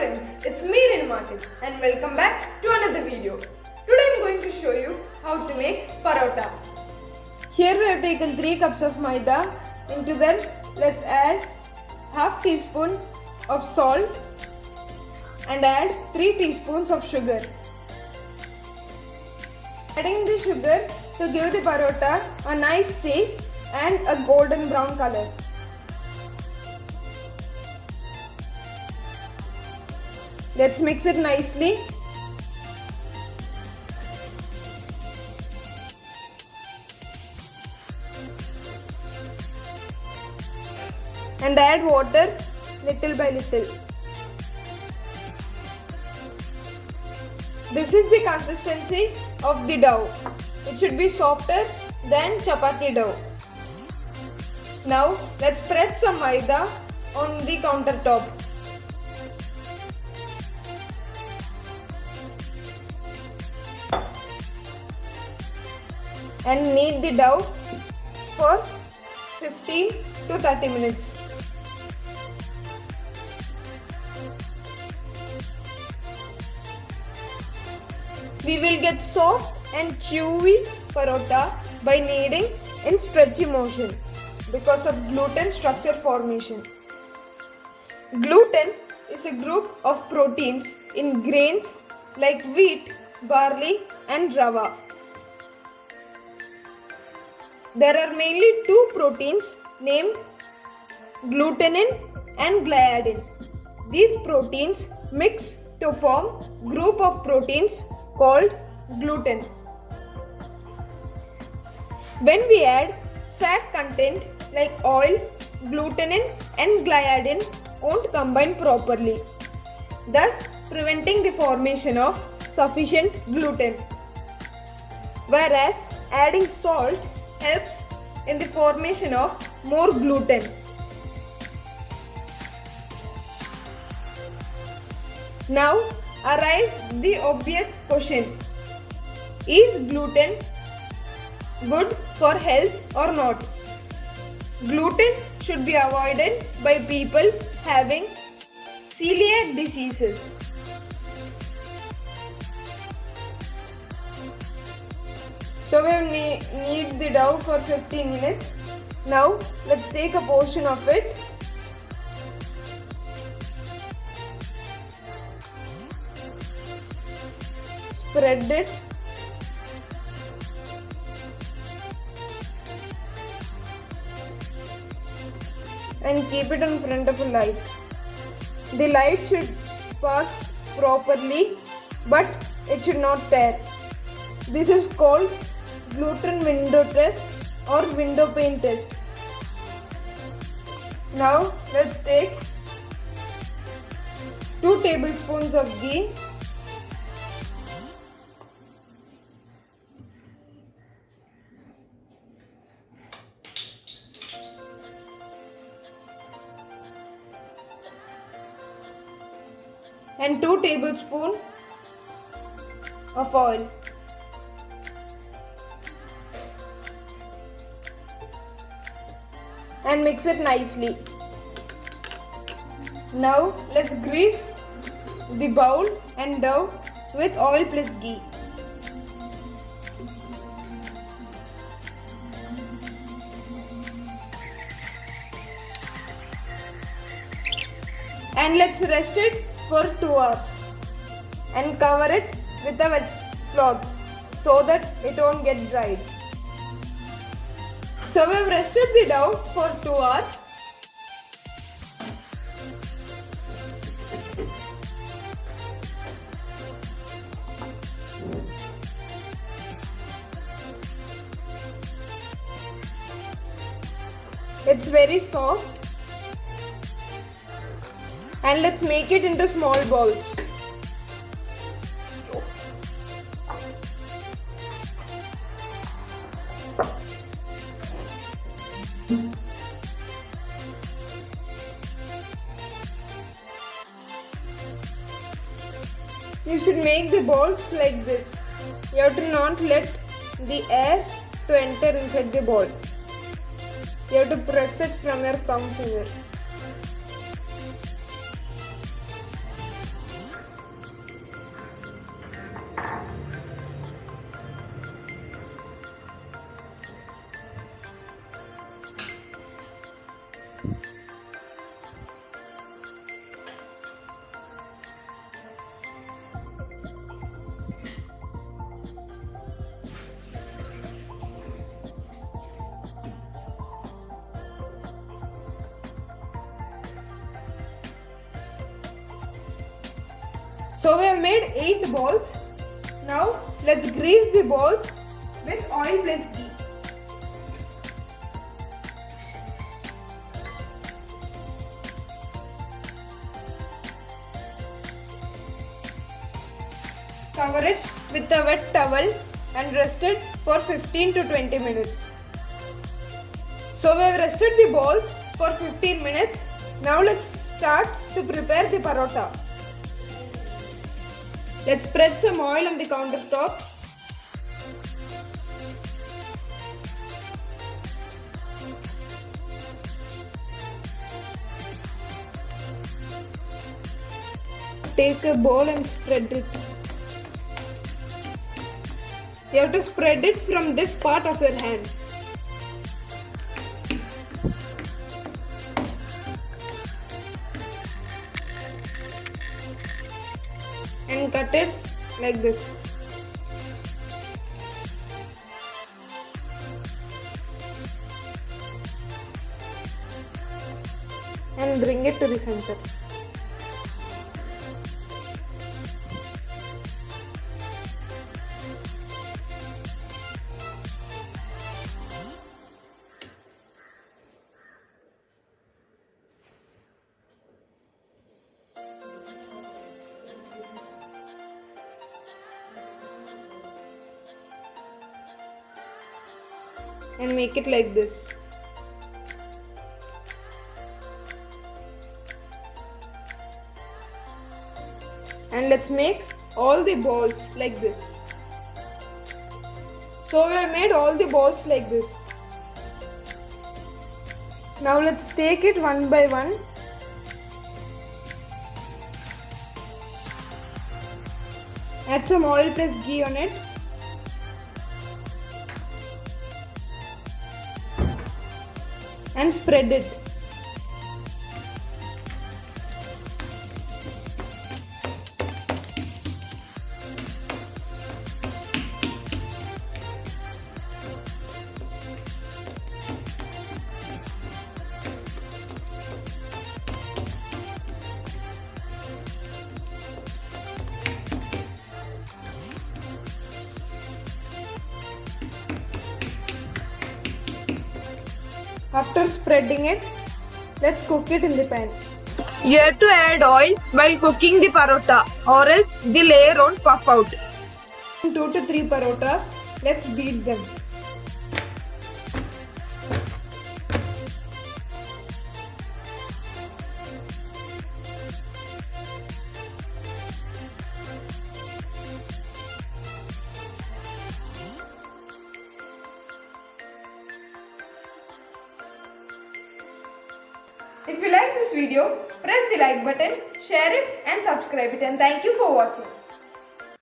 friends, it's me Rinu and welcome back to another video. Today I am going to show you how to make parrota. Here we have taken 3 cups of maida. Into them let's add half teaspoon of salt and add 3 teaspoons of sugar. Adding the sugar to give the parrota a nice taste and a golden brown color. Let's mix it nicely. And add water little by little. This is the consistency of the dough. It should be softer than chapati dough. Now let's spread some maida on the countertop. And knead the dough for 15 to 30 minutes. We will get soft and chewy parrota by kneading in stretchy motion because of gluten structure formation. Gluten is a group of proteins in grains like wheat, barley and rava. There are mainly 2 proteins named glutenin and gliadin. These proteins mix to form group of proteins called gluten. When we add fat content like oil, glutenin and gliadin won't combine properly, thus preventing the formation of sufficient gluten. Whereas adding salt helps in the formation of more gluten. Now arise the obvious question: is gluten good for health or not? Gluten should be avoided by people having celiac diseases. So we will knead the dough for 15 minutes. Now let's take a portion of it. Spread it. And keep it in front of a light. The light should pass properly, but it should not tear. This is called gluten window test or window pane test. Now let's take 2 tablespoons of ghee and 2 tablespoons of oil. And mix it nicely. Now let's grease the bowl and dough with oil plus ghee. And let's rest it for 2 hours and cover it with a wet cloth so that it won't get dried. So we have rested the dough for 2 hours. It's very soft. And let's make it into small balls. You should make the balls like this. You have to not let the air to enter inside the ball. You have to press it from your thumb finger. So we have made 8 balls. Now let's grease the balls with oil plus ghee. Cover it with a wet towel and rest it for 15 to 20 minutes. So we have rested the balls for 15 minutes. Now let's start to prepare the parrota. Let's spread some oil on the countertop. Take a bowl and spread it. You have to spread it from this part of your hand. And cut it like this. And bring it to the center. And make it like this. And let's make all the balls like this. So we have made all the balls like this. Now let's take it one by one. Add some oil plus ghee on it. And spread it. After spreading it, let's cook it in the pan. You have to add oil while cooking the parrota, or else the layer won't puff out. 2 to 3 parrotas, let's beat them. If you like this video, press the like button, share it and subscribe it, and thank you for watching.